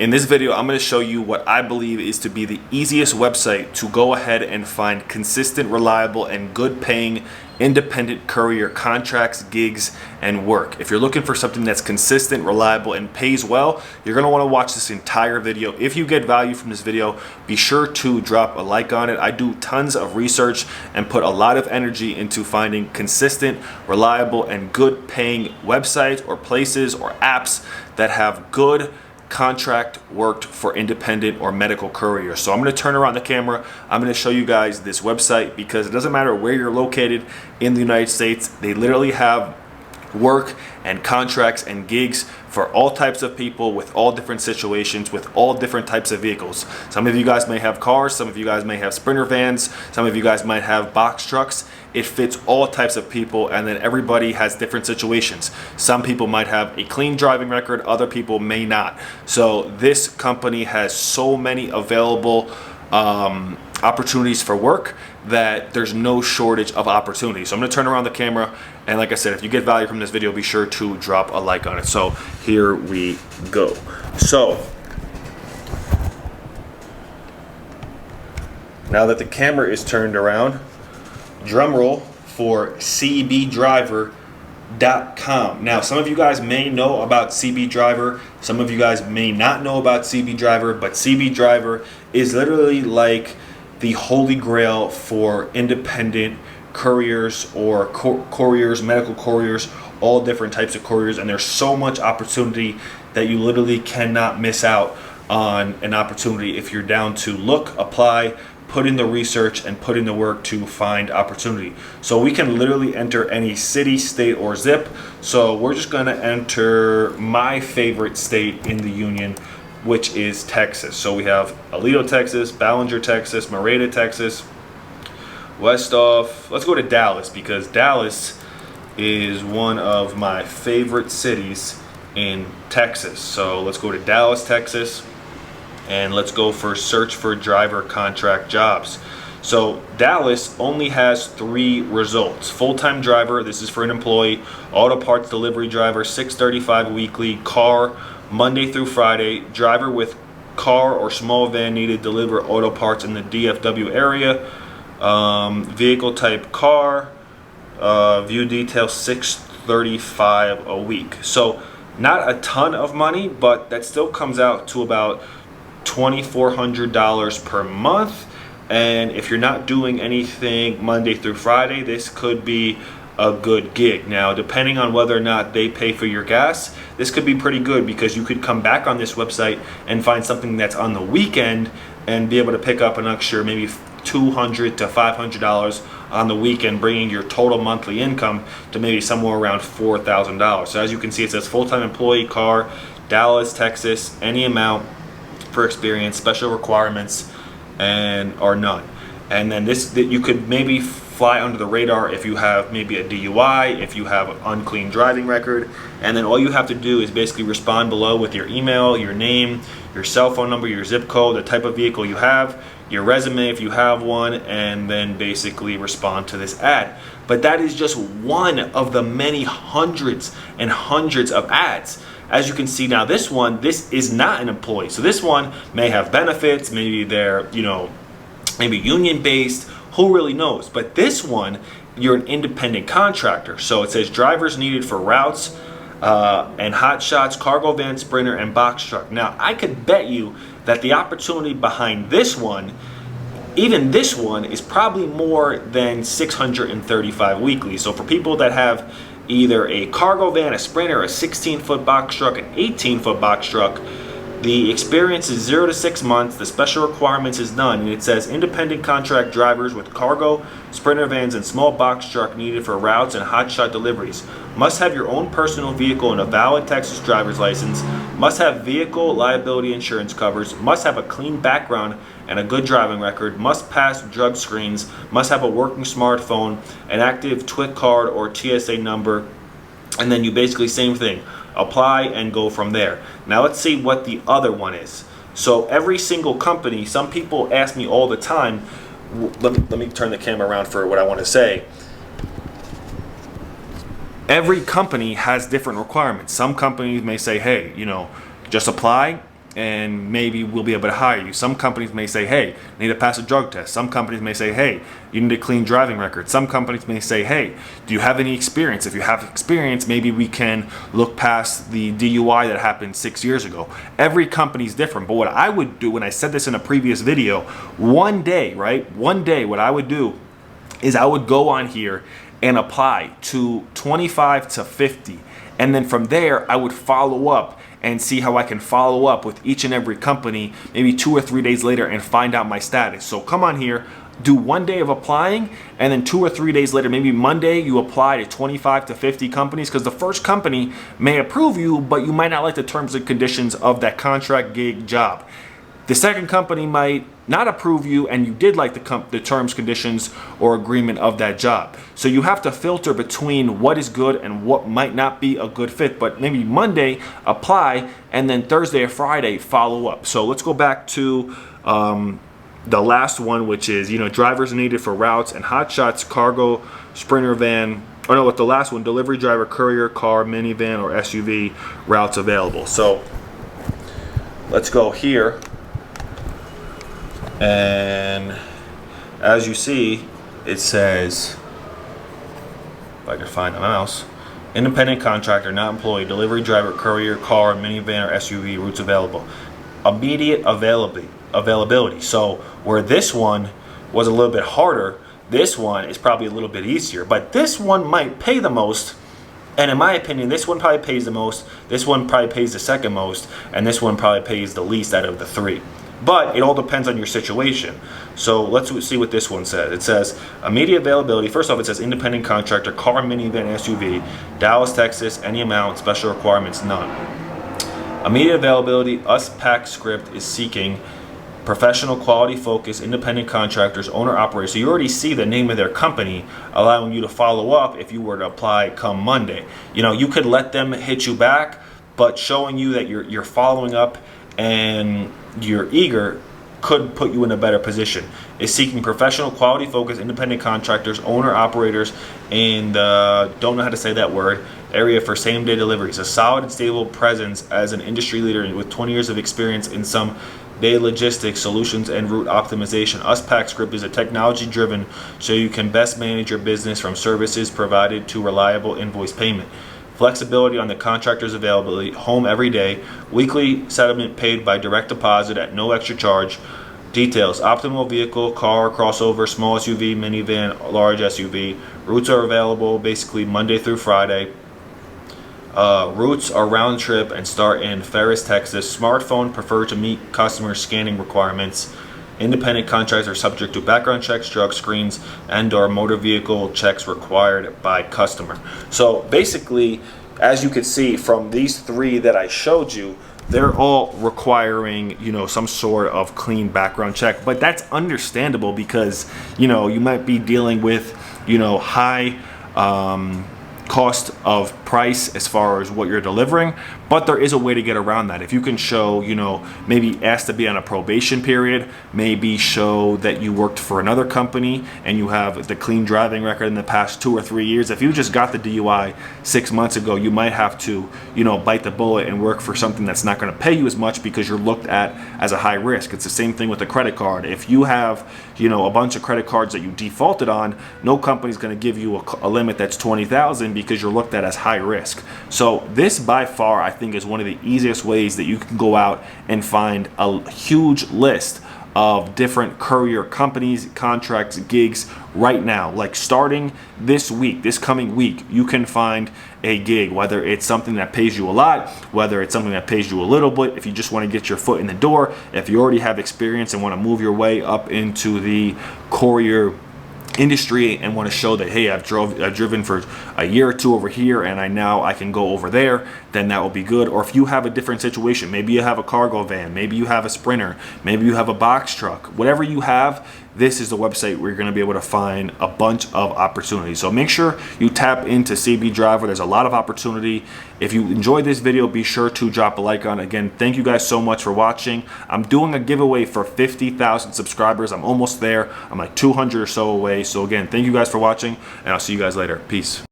In this video, I'm going to show you what I believe is to be the easiest website to go ahead and find consistent, reliable, and good paying independent courier contracts, gigs, and work. If you're looking for something that's consistent, reliable, and pays well, you're going to want to watch this entire video. If you get value from this video, be sure to drop a like on it. I do tons of research and put a lot of energy into finding consistent, reliable, and good paying websites or places or apps that have good contract worked for independent or medical couriers. So I'm going to turn around the camera. I'm going to show you guys this website because it doesn't matter where you're located in the United States. They literally have work and contracts and gigs for all types of people with all different situations, with all different types of vehicles. Some of you guys may have cars, some of you guys may have Sprinter vans, some of you guys might have box trucks. It fits all types of people, and then everybody has different situations. Some people might have a clean driving record, other people may not. So this company has so many available opportunities for work that there's no shortage of opportunities. So I'm gonna turn around the camera, and like I said, if you get value from this video, be sure to drop a like on it. So here we go. So now that the camera is turned around, drum roll for cbdriver.com. Now, some of you guys may know about CB Driver, some of you guys may not know about CB Driver, but CB Driver is literally like the holy grail for independent couriers or couriers, medical couriers, all different types of couriers, and there's so much opportunity that you literally cannot miss out on an opportunity if you're down to look, apply, put in the research, and put in the work to find opportunity. So we can literally enter any city, state, or zip. So we're just gonna enter my favorite state in the union, which is Texas. So we have Aledo, Texas, Ballinger, Texas, Marita, Texas, Westoff. Let's go to Dallas because Dallas is one of my favorite cities in Texas. So let's go to Dallas, Texas, and let's go for search for driver contract jobs. So Dallas only has 3 results. Full-time driver, this is for an employee. Auto parts delivery driver, $6.35 weekly. Car, Monday through Friday. Driver with car or small van needed, deliver auto parts in the DFW area. Vehicle type car. View details, $6.35 a week. So not a ton of money, but that still comes out to about $2,400 per month. And if you're not doing anything Monday through Friday, this could be a good gig. Now, depending on whether or not they pay for your gas, this could be pretty good because you could come back on this website and find something that's on the weekend and be able to pick up an extra maybe $200 to $500 on the weekend, bringing your total monthly income to maybe somewhere around $4,000. So as you can see, it says full-time employee, car, Dallas, Texas, any amount for experience, special requirements, and or none. And then this, that you could maybe fly under the radar if you have maybe a DUI, if you have an unclean driving record, and then all you have to do is basically respond below with your email, your name, your cell phone number, your zip code, the type of vehicle you have, your resume if you have one, and then basically respond to this ad. But that is just one of the many hundreds and hundreds of ads. As you can see now, this is not an employee. So this one may have benefits, maybe they're, maybe union based, who really knows? But this one, you're an independent contractor. So it says drivers needed for routes and hot shots, cargo van, Sprinter, and box truck. Now, I could bet you that the opportunity behind this one, even this one, is probably more than $635 weekly. So for people that have either a cargo van, a Sprinter, a 16-foot box truck, an 18-foot box truck, the experience is 0 to 6 months. The special requirements is none. And it says independent contract drivers with cargo, Sprinter vans, and small box truck needed for routes and hotshot deliveries. Must have your own personal vehicle and a valid Texas driver's license. Must have vehicle liability insurance covers. Must have a clean background and a good driving record. Must pass drug screens. Must have a working smartphone, an active TWIC card or TSA number. And then you basically, same thing. Apply and go from there. Now let's see what the other one is. So every single company, some people ask me all the time, let me turn the camera around for what I want to say. Every company has different requirements. Some companies may say, hey, just apply and maybe we'll be able to hire you. Some companies may say, hey, you need to pass a drug test. Some companies may say, hey, you need a clean driving record. Some companies may say, hey, do you have any experience? If you have experience, maybe we can look past the DUI that happened 6 years ago. Every company is different, but what I would do, and I said this in a previous video, one day, what I would do is I would go on here and apply to 25 to 50. And then from there, I would follow up and see how I can follow up with each and every company, maybe 2 or 3 days later, and find out my status. So come on here, do 1 day of applying, and then 2 or 3 days later, maybe Monday, you apply to 25 to 50 companies, because the first company may approve you, but you might not like the terms and conditions of that contract gig job. The second company might not approve you, and you did like the terms, conditions, or agreement of that job. So you have to filter between what is good and what might not be a good fit. But maybe Monday, apply, and then Thursday or Friday, follow up. So let's go back to the last one, which is, drivers needed for routes and hotshots, cargo, sprinter van. Oh no, with the last one, delivery driver, courier, car, minivan, or SUV routes available. So let's go here. And as you see, it says, if I can find my mouse, independent contractor, not employee, delivery driver, courier, car, minivan, or SUV, routes available. Immediate availability. So where this one was a little bit harder, this one is probably a little bit easier. But this one might pay the most. And in my opinion, this one probably pays the most, this one probably pays the second most, and this one probably pays the least out of the three. But it all depends on your situation. So let's see what this one says. It says immediate availability. First off, it says independent contractor, car, minivan, SUV, Dallas, Texas, any amount, special requirements, none. Immediate availability, USPAC script is seeking professional, quality focused, independent contractors, owner operators. So you already see the name of their company, allowing you to follow up if you were to apply come Monday. You could let them hit you back, but showing you that you're following up and you're eager could put you in a better position. Is seeking professional, quality focused, independent contractors, owner operators, and don't know how to say that word, area for same day deliveries. A solid and stable presence as an industry leader with 20 years of experience in some day logistics solutions and route optimization. USPAC script is a technology driven, so you can best manage your business from services provided to reliable invoice payment. Flexibility on the contractor's availability, home every day, weekly settlement paid by direct deposit at no extra charge. Details, optimal vehicle, car, crossover, small SUV, minivan, large SUV. Routes are available basically Monday through Friday. Routes are round trip and start in Ferris, Texas. Smartphone preferred to meet customer scanning requirements. Independent contractors are subject to background checks, drug screens, and/or motor vehicle checks required by customer. So basically, as you can see from these three that I showed you, they're all requiring, some sort of clean background check. But that's understandable because, you might be dealing with, high cost of price as far as what you're delivering, but there is a way to get around that. If you can show, maybe ask to be on a probation period, maybe show that you worked for another company and you have the clean driving record in the past 2 or 3 years. If you just got the DUI 6 months ago, you might have to, bite the bullet and work for something that's not going to pay you as much because you're looked at as a high risk. It's the same thing with a credit card. If you have, a bunch of credit cards that you defaulted on, no company's going to give you a limit that's $20,000 because you're looked at as high risk. So this by far, I think, is one of the easiest ways that you can go out and find a huge list of different courier companies, contracts, gigs right now. Like starting this week, this coming week, you can find a gig, whether it's something that pays you a lot, whether it's something that pays you a little bit, if you just want to get your foot in the door, if you already have experience and want to move your way up into the courier industry and want to show that, hey, I've driven for a year or two over here and I can go over there, then that will be good. Or if you have a different situation, maybe you have a cargo van, maybe you have a sprinter, maybe you have a box truck, whatever you have, this is the website where you're going to be able to find a bunch of opportunities. So make sure you tap into CB Driver. There's a lot of opportunity. If you enjoyed this video, be sure to drop a like on it. Again, thank you guys so much for watching. I'm doing a giveaway for 50,000 subscribers. I'm almost there. I'm like 200 or so away. So again, thank you guys for watching, and I'll see you guys later. Peace.